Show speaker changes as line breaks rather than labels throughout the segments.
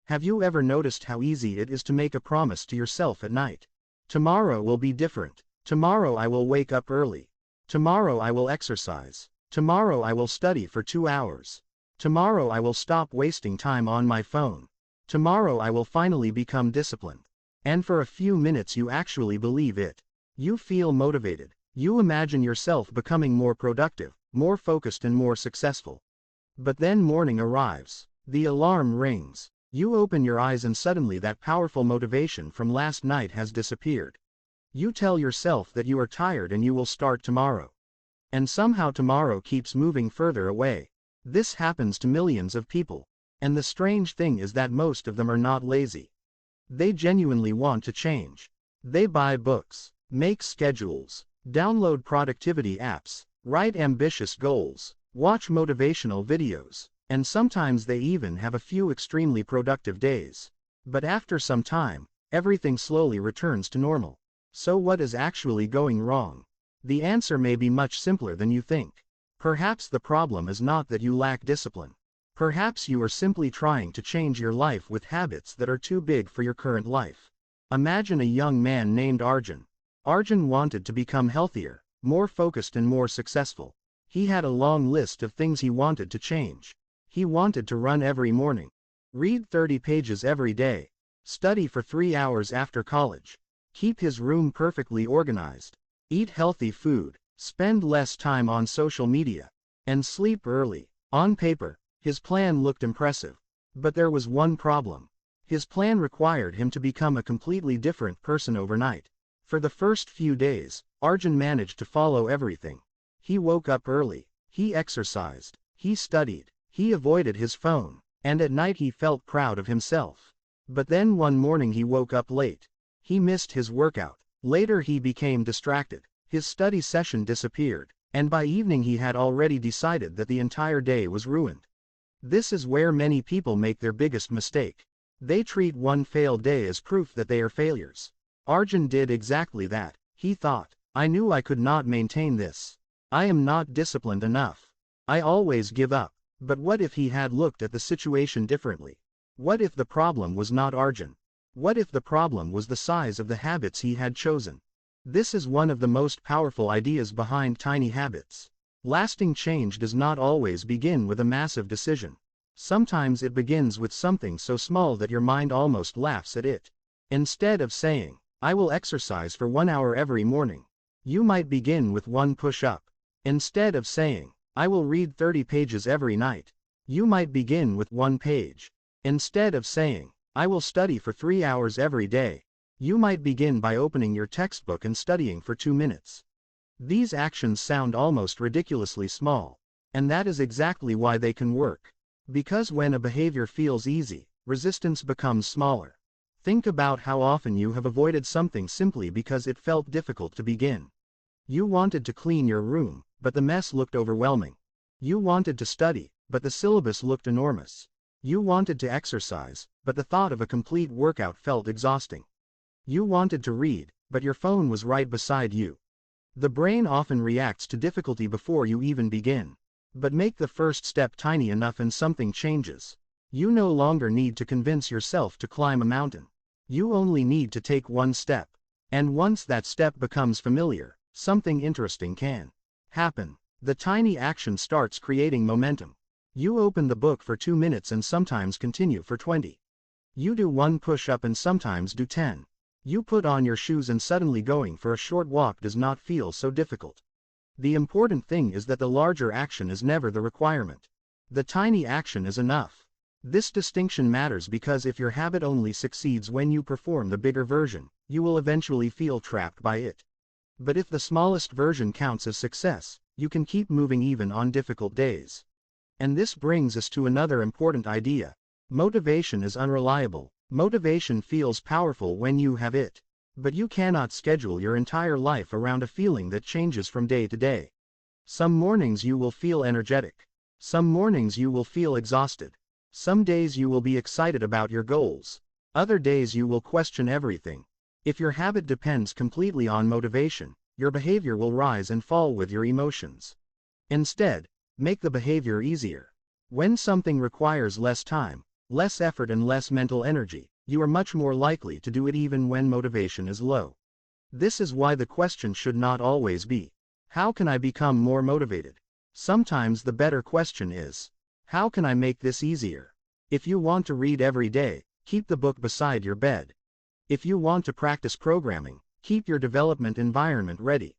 Have you ever noticed how easy it is to make a promise to yourself at night? Tomorrow will be different. Tomorrow I will wake up early. Tomorrow I will exercise. Tomorrow I will study for 2 hours. Tomorrow I will stop wasting time on my phone. Tomorrow I will finally become disciplined. And for a few minutes you actually believe it. You feel motivated. You imagine yourself becoming more productive, more focused and more successful. But then morning arrives. The alarm rings. You open your eyes and suddenly that powerful motivation from last night has disappeared. You tell yourself that you are tired and you will start tomorrow. And somehow tomorrow keeps moving further away. This happens to millions of people. And the strange thing is that most of them are not lazy. They genuinely want to change. They buy books, make schedules, download productivity apps, write ambitious goals, watch motivational videos, and sometimes they even have a few extremely productive days. But after some time, everything slowly returns to normal. So what is actually going wrong? The answer may be much simpler than you think. Perhaps the problem is not that you lack discipline. Perhaps you are simply trying to change your life with habits that are too big for your current life. Imagine a young man named Arjun. Arjun wanted to become healthier, more focused and more successful. He had a long list of things he wanted to change. He wanted to run every morning, read 30 pages every day, study for 3 hours after college, keep his room perfectly organized, eat healthy food, spend less time on social media, and sleep early. On paper, his plan looked impressive. But there was one problem. His plan required him to become a completely different person overnight. For the first few days, Arjun managed to follow everything. He woke up early, he exercised, he studied, he avoided his phone, and at night he felt proud of himself. But then one morning he woke up late. He missed his workout. Later he became distracted. His study session disappeared, and by evening he had already decided that the entire day was ruined. This is where many people make their biggest mistake. They treat one failed day as proof that they are failures. Arjun did exactly that. He thought, I knew I could not maintain this. I am not disciplined enough. I always give up. But what if he had looked at the situation differently? What if the problem was not Arjun? What if the problem was the size of the habits he had chosen? This is one of the most powerful ideas behind tiny habits. Lasting change does not always begin with a massive decision. Sometimes it begins with something so small that your mind almost laughs at it. Instead of saying, I will exercise for 1 hour every morning, you might begin with 1 push-up. Instead of saying, I will read 30 pages every night, you might begin with 1 page. Instead of saying, I will study for 3 hours every day, you might begin by opening your textbook and studying for 2 minutes. These actions sound almost ridiculously small. And that is exactly why they can work. Because when a behavior feels easy, resistance becomes smaller. Think about how often you have avoided something simply because it felt difficult to begin. You wanted to clean your room, but the mess looked overwhelming. You wanted to study, but the syllabus looked enormous. You wanted to exercise, but the thought of a complete workout felt exhausting. You wanted to read, but your phone was right beside you. The brain often reacts to difficulty before you even begin. But make the first step tiny enough and something changes. You no longer need to convince yourself to climb a mountain. You only need to take 1 step. And once that step becomes familiar, something interesting can happen. The tiny action starts creating momentum. You open the book for 2 minutes and sometimes continue for 20. You do 1 push-up and sometimes do 10. You put on your shoes and suddenly going for a short walk does not feel so difficult. The important thing is that the larger action is never the requirement. The tiny action is enough. This distinction matters because if your habit only succeeds when you perform the bigger version, you will eventually feel trapped by it. But if the smallest version counts as success, you can keep moving even on difficult days. And this brings us to another important idea. Motivation is unreliable. Motivation feels powerful when you have it. But you cannot schedule your entire life around a feeling that changes from day to day. Some mornings you will feel energetic. Some mornings you will feel exhausted. Some days you will be excited about your goals. Other days you will question everything. If your habit depends completely on motivation, your behavior will rise and fall with your emotions. Instead, make the behavior easier. When something requires less time, less effort and less mental energy, you are much more likely to do it even when motivation is low. This is why the question should not always be, how can I become more motivated? Sometimes the better question is, how can I make this easier? If you want to read every day, keep the book beside your bed. If you want to practice programming, keep your development environment ready.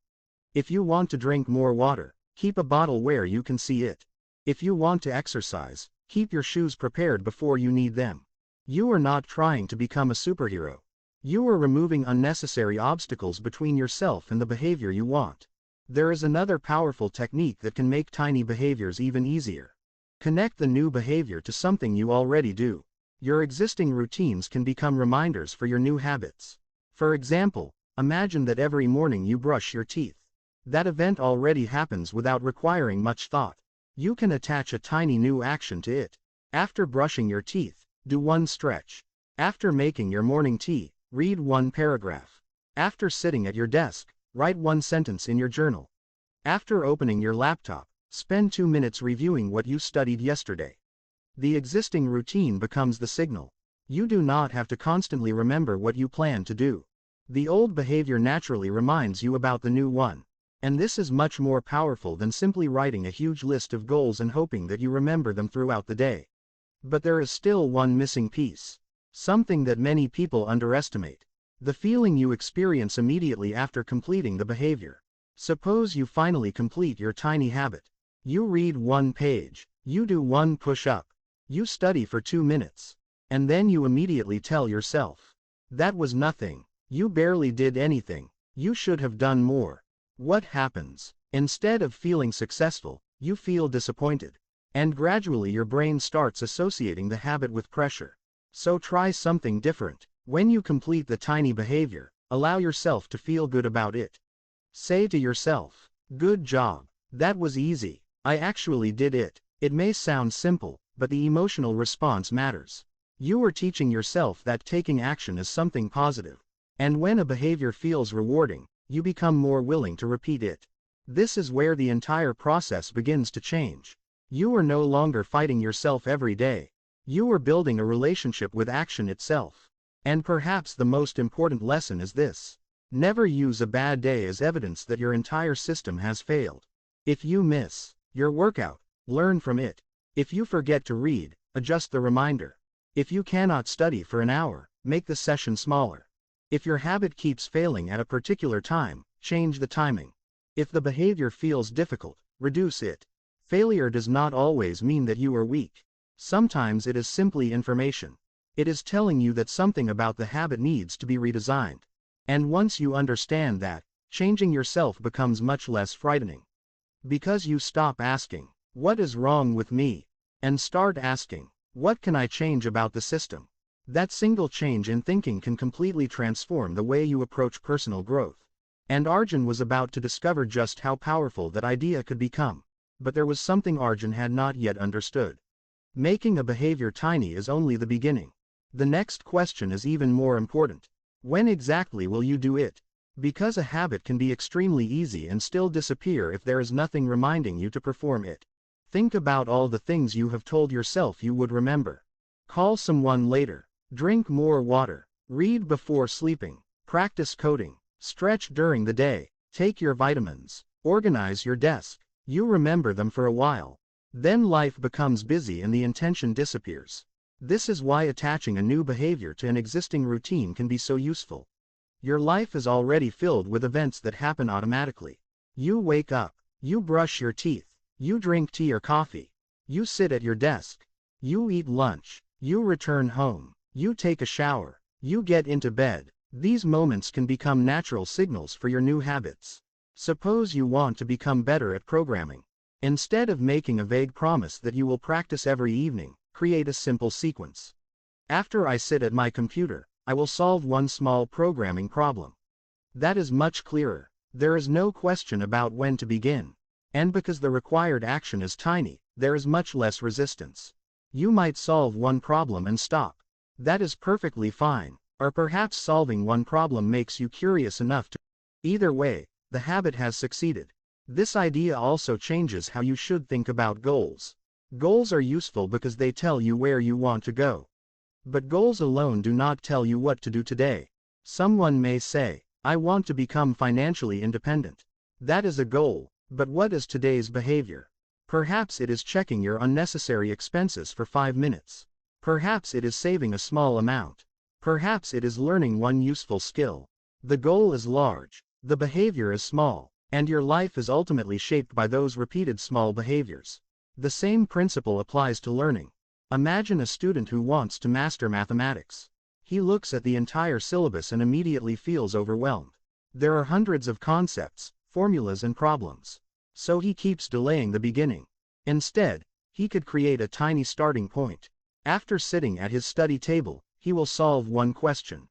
If you want to drink more water, keep a bottle where you can see it. If you want to exercise, keep your shoes prepared before you need them. You are not trying to become a superhero. You are removing unnecessary obstacles between yourself and the behavior you want. There is another powerful technique that can make tiny behaviors even easier. Connect the new behavior to something you already do. Your existing routines can become reminders for your new habits. For example, imagine that every morning you brush your teeth. That event already happens without requiring much thought. You can attach a tiny new action to it. After brushing your teeth, do one stretch. After making your morning tea, read one paragraph. After sitting at your desk, write one sentence in your journal. After opening your laptop, spend 2 minutes reviewing what you studied yesterday. The existing routine becomes the signal. You do not have to constantly remember what you plan to do. The old behavior naturally reminds you about the new one. And this is much more powerful than simply writing a huge list of goals and hoping that you remember them throughout the day. But there is still one missing piece. Something that many people underestimate. The feeling you experience immediately after completing the behavior. Suppose you finally complete your tiny habit. You read one page. You do one push-up. You study for 2 minutes. And then you immediately tell yourself, that was nothing. You barely did anything. You should have done more. What happens? Instead of feeling successful, you feel disappointed. And gradually your brain starts associating the habit with pressure. So try something different. When you complete the tiny behavior, allow yourself to feel good about it. Say to yourself, good job. That was easy. I actually did it. It may sound simple, but the emotional response matters. You are teaching yourself that taking action is something positive. And when a behavior feels rewarding, you become more willing to repeat it. This is where the entire process begins to change. You are no longer fighting yourself every day. You are building a relationship with action itself. And perhaps the most important lesson is this. Never use a bad day as evidence that your entire system has failed. If you miss your workout, learn from it. If you forget to read, adjust the reminder. If you cannot study for an hour, make the session smaller. If your habit keeps failing at a particular time, change the timing. If the behavior feels difficult, reduce it. Failure does not always mean that you are weak. Sometimes it is simply information. It is telling you that something about the habit needs to be redesigned. And once you understand that, changing yourself becomes much less frightening. Because you stop asking, what is wrong with me? And start asking, what can I change about the system? That single change in thinking can completely transform the way you approach personal growth. And Arjun was about to discover just how powerful that idea could become. But there was something Arjun had not yet understood. Making a behavior tiny is only the beginning. The next question is even more important. When exactly will you do it? Because a habit can be extremely easy and still disappear if there is nothing reminding you to perform it. Think about all the things you have told yourself you would remember. Call someone later. Drink more water. Read before sleeping. Practice coding. Stretch during the day. Take your vitamins. Organize your desk. You remember them for a while. Then life becomes busy and the intention disappears. This is why attaching a new behavior to an existing routine can be so useful. Your life is already filled with events that happen automatically. You wake up. You brush your teeth. You drink tea or coffee. You sit at your desk. You eat lunch. You return home. You take a shower. You get into bed. These moments can become natural signals for your new habits. Suppose you want to become better at programming. Instead of making a vague promise that you will practice every evening, create a simple sequence. After I sit at my computer, I will solve one small programming problem. That is much clearer. There is no question about when to begin. And because the required action is tiny, there is much less resistance. You might solve one problem and stop. That is perfectly fine. Or perhaps solving one problem makes you curious enough to. Either way, the habit has succeeded. This idea also changes how you should think about goals. Goals are useful because they tell you where you want to go. But goals alone do not tell you what to do today. Someone may say, I want to become financially independent. That is a goal, but what is today's behavior? Perhaps it is checking your unnecessary expenses for 5 minutes. Perhaps it is saving a small amount. Perhaps it is learning one useful skill. The goal is large, the behavior is small, and your life is ultimately shaped by those repeated small behaviors. The same principle applies to learning. Imagine a student who wants to master mathematics. He looks at the entire syllabus and immediately feels overwhelmed. There are hundreds of concepts, formulas and problems. So he keeps delaying the beginning. Instead, he could create a tiny starting point. After sitting at his study table, he will solve one question.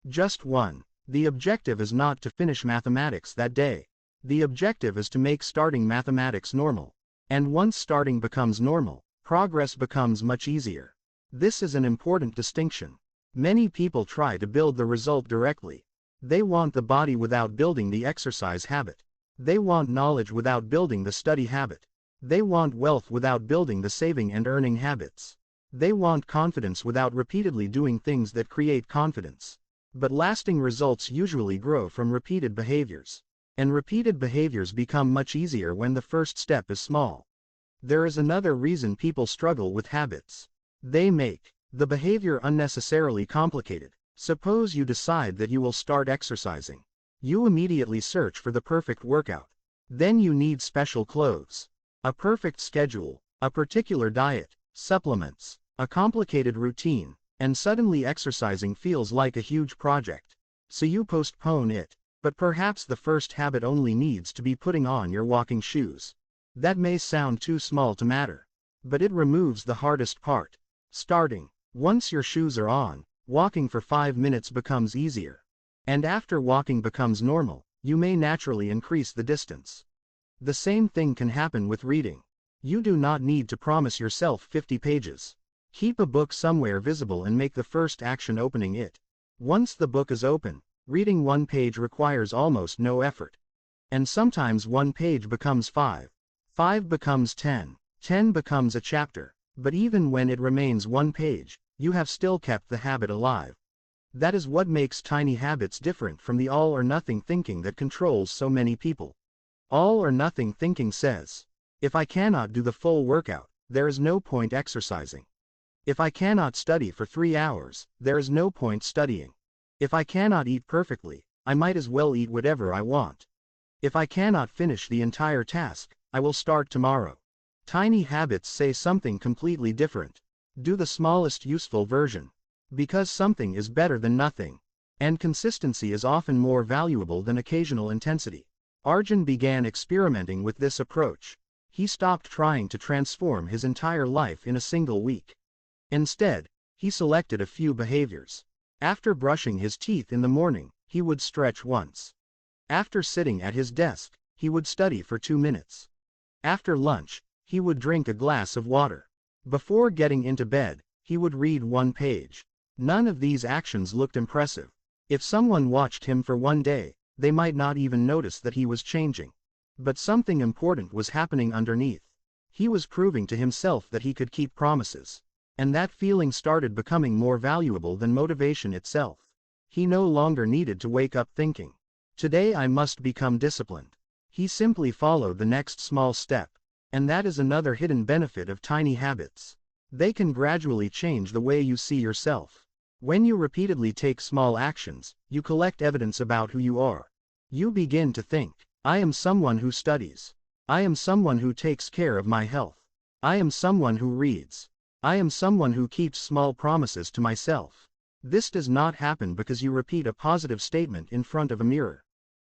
Just one. The objective is not to finish mathematics that day. The objective is to make starting mathematics normal. And once starting becomes normal, progress becomes much easier. This is an important distinction. Many people try to build the result directly. They want the body without building the exercise habit. They want knowledge without building the study habit. They want wealth without building the saving and earning habits. They want confidence without repeatedly doing things that create confidence. But lasting results usually grow from repeated behaviors. And repeated behaviors become much easier when the first step is small. There is another reason people struggle with habits. They make the behavior unnecessarily complicated. Suppose you decide that you will start exercising. You immediately search for the perfect workout. Then you need special clothes, a perfect schedule, a particular diet, supplements, a complicated routine, and suddenly exercising feels like a huge project. So you postpone it. But perhaps the first habit only needs to be putting on your walking shoes. That may sound too small to matter. But it removes the hardest part. Starting. Once your shoes are on, walking for 5 minutes becomes easier. And after walking becomes normal, you may naturally increase the distance. The same thing can happen with reading. You do not need to promise yourself 50 pages. Keep a book somewhere visible and make the first action opening it. Once the book is open, reading one page requires almost no effort. And sometimes one page becomes 5. 5 becomes 10. 10 becomes a chapter. But even when it remains one page, you have still kept the habit alive. That is what makes tiny habits different from the all-or-nothing thinking that controls so many people. All-or-nothing thinking says, if I cannot do the full workout, there is no point exercising. If I cannot study for 3 hours, there is no point studying. If I cannot eat perfectly, I might as well eat whatever I want. If I cannot finish the entire task, I will start tomorrow. Tiny habits say something completely different. Do the smallest useful version. Because something is better than nothing. And consistency is often more valuable than occasional intensity. Arjun began experimenting with this approach. He stopped trying to transform his entire life in a single week. Instead, he selected a few behaviors. After brushing his teeth in the morning, he would stretch once. After sitting at his desk, he would study for 2 minutes. After lunch, he would drink a glass of water. Before getting into bed, he would read 1 page. None of these actions looked impressive. If someone watched him for 1 day, they might not even notice that he was changing. But something important was happening underneath. He was proving to himself that he could keep promises. And that feeling started becoming more valuable than motivation itself. He no longer needed to wake up thinking, today I must become disciplined. He simply followed the next small step. And that is another hidden benefit of tiny habits. They can gradually change the way you see yourself. When you repeatedly take small actions, you collect evidence about who you are. You begin to think, I am someone who studies. I am someone who takes care of my health. I am someone who reads. I am someone who keeps small promises to myself. This does not happen because you repeat a positive statement in front of a mirror.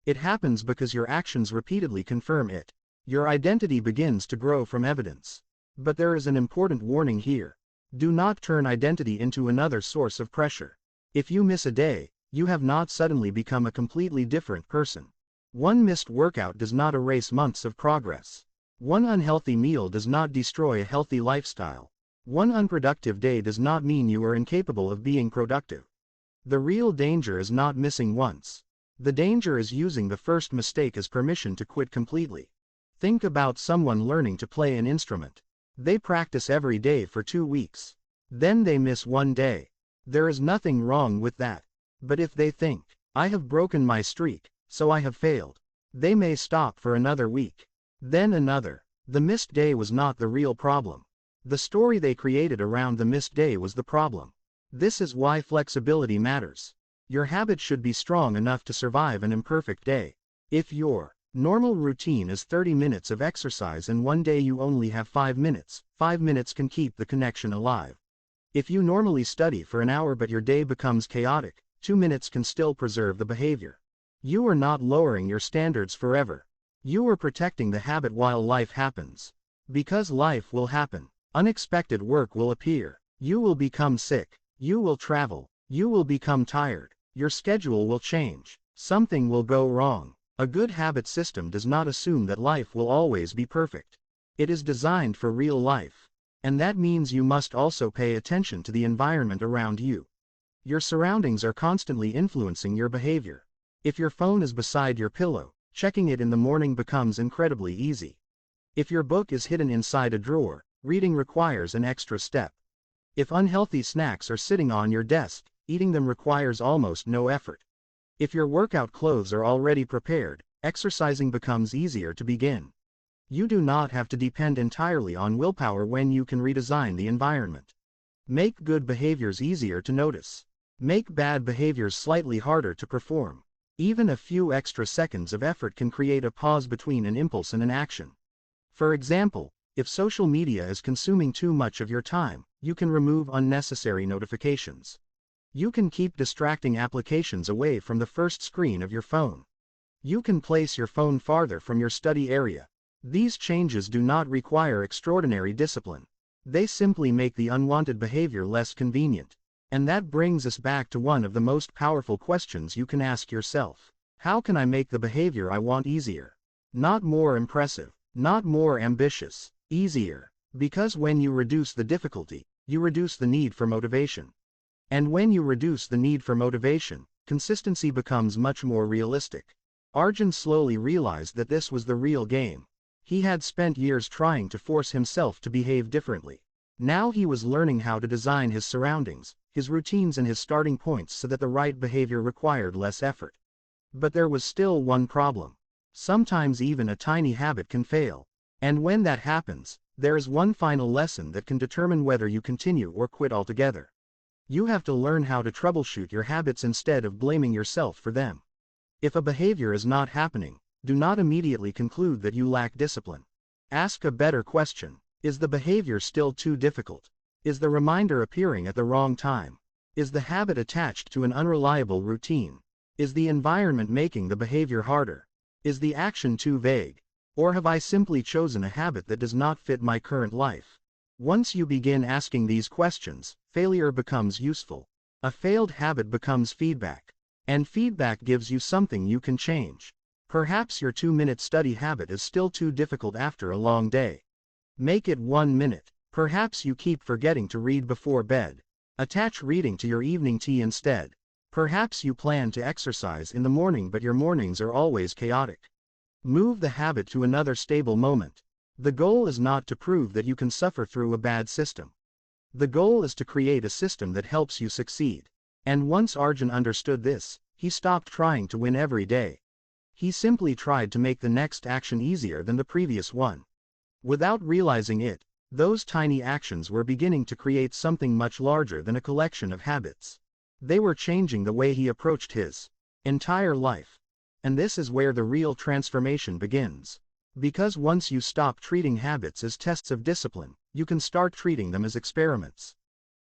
It happens because your actions repeatedly confirm it. Your identity begins to grow from evidence. But there is an important warning here. Do not turn identity into another source of pressure. If you miss a day, you have not suddenly become a completely different person. One missed workout does not erase months of progress. One unhealthy meal does not destroy a healthy lifestyle. One unproductive day does not mean you are incapable of being productive. The real danger is not missing once. The danger is using the first mistake as permission to quit completely. Think about someone learning to play an instrument. They practice every day for 2 weeks. Then they miss 1 day. There is nothing wrong with that. But if they think, I have broken my streak, so I have failed, they may stop for another week. Then another. The missed day was not the real problem. The story they created around the missed day was the problem. This is why flexibility matters. Your habit should be strong enough to survive an imperfect day. If your normal routine is 30 minutes of exercise and one day you only have 5 minutes, 5 minutes can keep the connection alive. If you normally study for an hour but your day becomes chaotic, 2 minutes can still preserve the behavior. You are not lowering your standards forever. You are protecting the habit while life happens. Because life will happen. Unexpected work will appear. You will become sick. You will travel. You will become tired. Your schedule will change. Something will go wrong. A good habit system does not assume that life will always be perfect. It is designed for real life. And that means you must also pay attention to the environment around you. Your surroundings are constantly influencing your behavior. If your phone is beside your pillow, checking it in the morning becomes incredibly easy. If your book is hidden inside a drawer, reading requires an extra step. If unhealthy snacks are sitting on your desk, eating them requires almost no effort. If your workout clothes are already prepared, exercising becomes easier to begin. You do not have to depend entirely on willpower when you can redesign the environment. Make good behaviors easier to notice. Make bad behaviors slightly harder to perform. Even a few extra seconds of effort can create a pause between an impulse and an action. For example, if social media is consuming too much of your time, you can remove unnecessary notifications. You can keep distracting applications away from the first screen of your phone. You can place your phone farther from your study area. These changes do not require extraordinary discipline. They simply make the unwanted behavior less convenient. And that brings us back to one of the most powerful questions you can ask yourself. How can I make the behavior I want easier? Not more impressive, not more ambitious, easier. Because when you reduce the difficulty, you reduce the need for motivation. And when you reduce the need for motivation, consistency becomes much more realistic. Arjun slowly realized that this was the real game. He had spent years trying to force himself to behave differently. Now he was learning how to design his surroundings, his routines and his starting points so that the right behavior required less effort. But there was still one problem. Sometimes even a tiny habit can fail. And when that happens, there is one final lesson that can determine whether you continue or quit altogether. You have to learn how to troubleshoot your habits instead of blaming yourself for them. If a behavior is not happening, do not immediately conclude that you lack discipline. Ask a better question. Is the behavior still too difficult? Is the reminder appearing at the wrong time? Is the habit attached to an unreliable routine? Is the environment making the behavior harder? Is the action too vague? Or have I simply chosen a habit that does not fit my current life? Once you begin asking these questions, failure becomes useful. A failed habit becomes feedback. And feedback gives you something you can change. Perhaps your 2-minute study habit is still too difficult after a long day. Make it 1 minute. Perhaps you keep forgetting to read before bed. Attach reading to your evening tea instead. Perhaps you plan to exercise in the morning but your mornings are always chaotic. Move the habit to another stable moment. The goal is not to prove that you can suffer through a bad system. The goal is to create a system that helps you succeed. And once Arjun understood this, he stopped trying to win every day. He simply tried to make the next action easier than the previous one. Without realizing it, those tiny actions were beginning to create something much larger than a collection of habits. They were changing the way he approached his entire life. And this is where the real transformation begins. Because once you stop treating habits as tests of discipline, you can start treating them as experiments.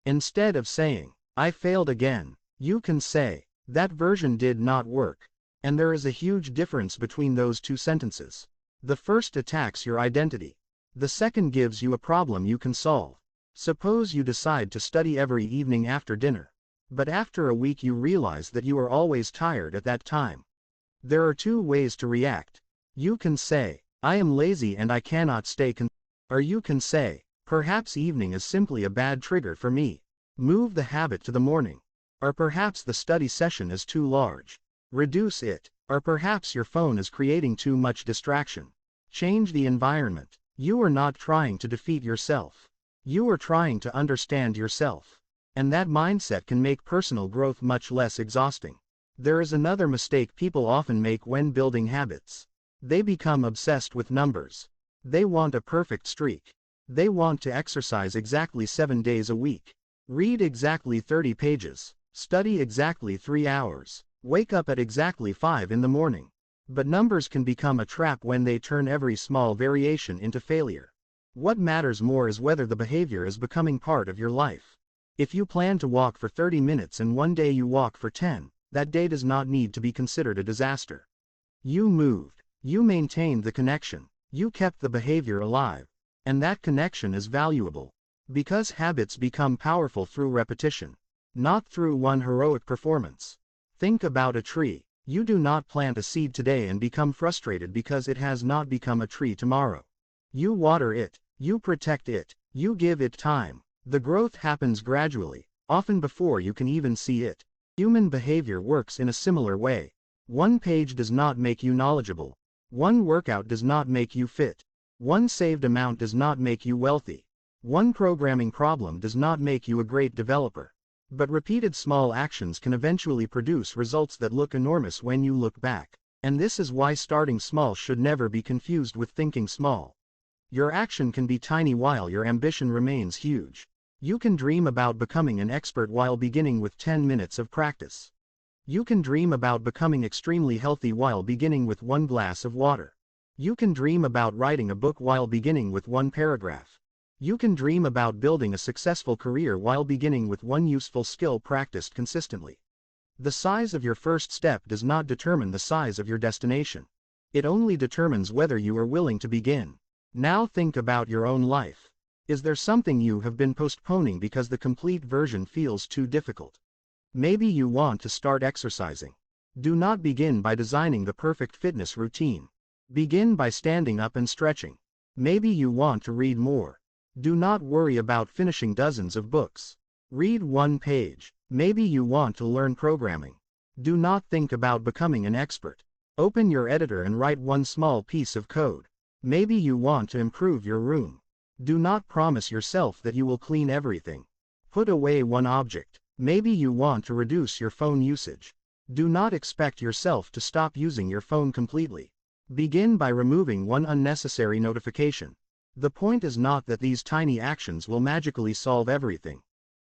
Instead of saying, I failed again, you can say, that version did not work. And there is a huge difference between those two sentences. The first attacks your identity. The second gives you a problem you can solve. Suppose you decide to study every evening after dinner. But after a week you realize that you are always tired at that time. There are two ways to react. You can say, I am lazy and I cannot stay or you can say, perhaps evening is simply a bad trigger for me. Move the habit to the morning. Or perhaps the study session is too large. Reduce it. Or perhaps your phone is creating too much distraction. Change the environment. You are not trying to defeat yourself. You are trying to understand yourself. And that mindset can make personal growth much less exhausting. There is another mistake people often make when building habits. They become obsessed with numbers. They want a perfect streak. They want to exercise exactly 7 days a week. Read exactly 30 pages. Study exactly 3 hours. Wake up at exactly 5 in the morning. But numbers can become a trap when they turn every small variation into failure. What matters more is whether the behavior is becoming part of your life. If you plan to walk for 30 minutes and one day you walk for 10, that day does not need to be considered a disaster. You moved. You maintained the connection. You kept the behavior alive. And that connection is valuable. Because habits become powerful through repetition, not through one heroic performance. Think about a tree. You do not plant a seed today and become frustrated because it has not become a tree tomorrow. You water it. You protect it. You give it time. The growth happens gradually, often before you can even see it. Human behavior works in a similar way. One page does not make you knowledgeable. One workout does not make you fit. One saved amount does not make you wealthy. One programming problem does not make you a great developer. But repeated small actions can eventually produce results that look enormous when you look back. And this is why starting small should never be confused with thinking small. Your action can be tiny while your ambition remains huge. You can dream about becoming an expert while beginning with 10 minutes of practice. You can dream about becoming extremely healthy while beginning with 1 glass of water. You can dream about writing a book while beginning with 1 paragraph. You can dream about building a successful career while beginning with 1 useful skill practiced consistently. The size of your first step does not determine the size of your destination. It only determines whether you are willing to begin. Now think about your own life. Is there something you have been postponing because the complete version feels too difficult? Maybe you want to start exercising. Do not begin by designing the perfect fitness routine. Begin by standing up and stretching. Maybe you want to read more. Do not worry about finishing dozens of books. Read 1 page. Maybe you want to learn programming. Do not think about becoming an expert. Open your editor and write 1 small piece of code. Maybe you want to improve your room. Do not promise yourself that you will clean everything. Put away 1 object. Maybe you want to reduce your phone usage. Do not expect yourself to stop using your phone completely. Begin by removing 1 unnecessary notification. The point is not that these tiny actions will magically solve everything.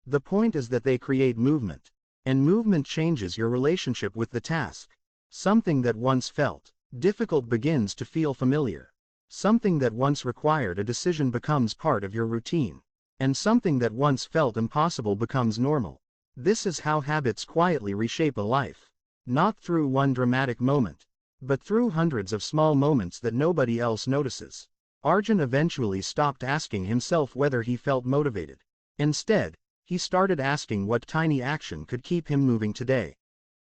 The point is that they create movement. And movement changes your relationship with the task. Something that once felt difficult begins to feel familiar. Something that once required a decision becomes part of your routine. And something that once felt impossible becomes normal. This is how habits quietly reshape a life. Not through 1 dramatic moment, but through hundreds of small moments that nobody else notices. Arjun eventually stopped asking himself whether he felt motivated. Instead, he started asking what tiny action could keep him moving today.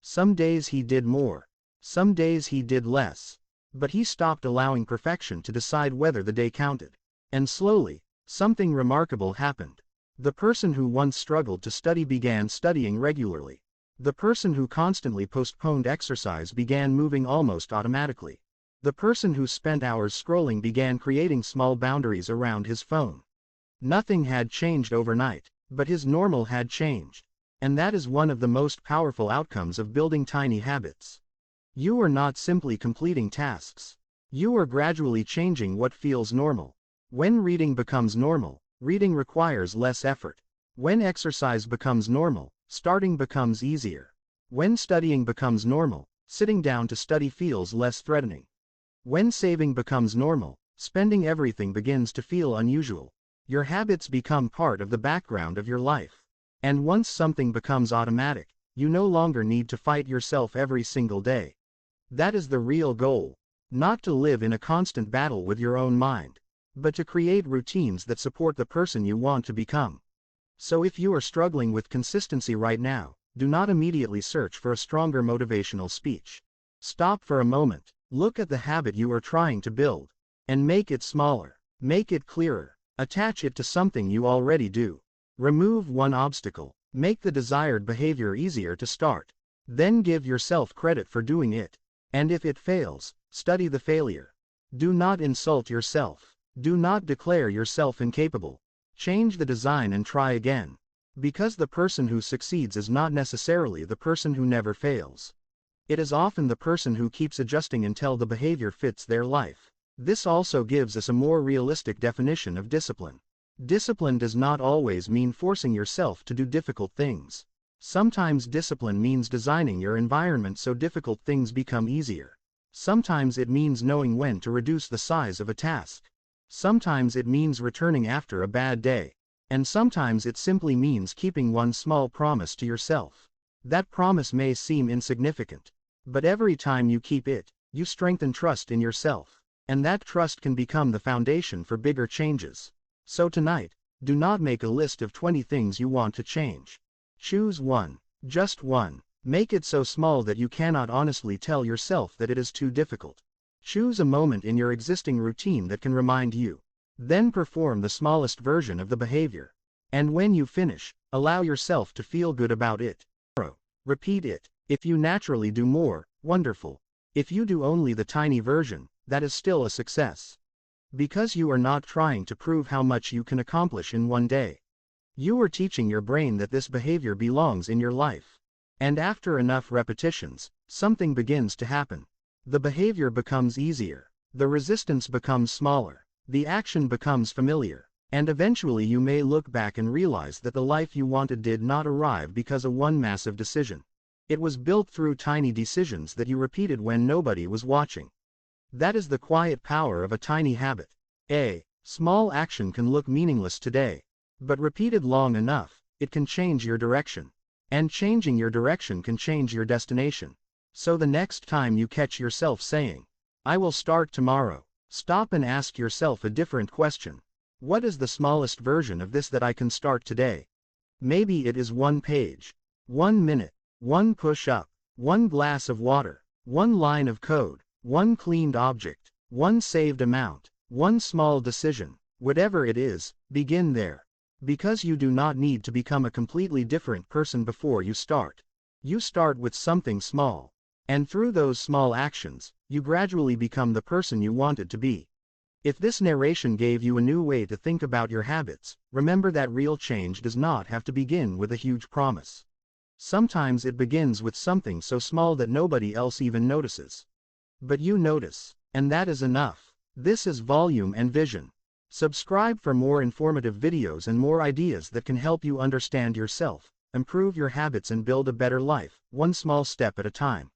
Some days he did more. Some days he did less. But he stopped allowing perfection to decide whether the day counted. And slowly, something remarkable happened. The person who once struggled to study began studying regularly. The person who constantly postponed exercise began moving almost automatically. The person who spent hours scrolling began creating small boundaries around his phone. Nothing had changed overnight, but his normal had changed. And that is one of the most powerful outcomes of building tiny habits. You are not simply completing tasks. You are gradually changing what feels normal. When reading becomes normal, reading requires less effort. When exercise becomes normal, starting becomes easier. When studying becomes normal, sitting down to study feels less threatening. When saving becomes normal, spending everything begins to feel unusual. Your habits become part of the background of your life. And once something becomes automatic, you no longer need to fight yourself every single day. That is the real goal. Not to live in a constant battle with your own mind, but to create routines that support the person you want to become. So if you are struggling with consistency right now, do not immediately search for a stronger motivational speech. Stop for a moment, look at the habit you are trying to build, and make it smaller, make it clearer, attach it to something you already do. Remove 1 obstacle, make the desired behavior easier to start. Then give yourself credit for doing it. And if it fails, study the failure. Do not insult yourself. Do not declare yourself incapable. Change the design and try again. Because the person who succeeds is not necessarily the person who never fails. It is often the person who keeps adjusting until the behavior fits their life. This also gives us a more realistic definition of discipline. Discipline does not always mean forcing yourself to do difficult things. Sometimes discipline means designing your environment so difficult things become easier. Sometimes it means knowing when to reduce the size of a task. Sometimes it means returning after a bad day. And sometimes it simply means keeping one small promise to yourself. That promise may seem insignificant, but every time you keep it, you strengthen trust in yourself, and that trust can become the foundation for bigger changes. So tonight, do not make a list of 20 things you want to change. Choose one, just one. Make it so small that you cannot honestly tell yourself that it is too difficult. Choose a moment in your existing routine that can remind you. Then perform the smallest version of the behavior. And when you finish, allow yourself to feel good about it. Repeat it. If you naturally do more, wonderful. If you do only the tiny version, that is still a success. Because you are not trying to prove how much you can accomplish in one day. You are teaching your brain that this behavior belongs in your life. And after enough repetitions, something begins to happen. The behavior becomes easier. The resistance becomes smaller. The action becomes familiar. And eventually you may look back and realize that the life you wanted did not arrive because of one massive decision. It was built through tiny decisions that you repeated when nobody was watching. That is the quiet power of a tiny habit. A small action can look meaningless today, but repeated long enough, it can change your direction. And changing your direction can change your destination. So the next time you catch yourself saying, "I will start tomorrow," stop and ask yourself a different question. What is the smallest version of this that I can start today? Maybe it is 1 page, 1 minute, 1 push-up, 1 glass of water, 1 line of code, 1 cleaned object, 1 saved amount, 1 small decision. Whatever it is, begin there. Because you do not need to become a completely different person before you start. You start with something small. And through those small actions, you gradually become the person you wanted to be. If this narration gave you a new way to think about your habits, remember that real change does not have to begin with a huge promise. Sometimes it begins with something so small that nobody else even notices. But you notice, and that is enough. This is Volume and Vision. Subscribe for more informative videos and more ideas that can help you understand yourself, improve your habits and build a better life, one small step at a time.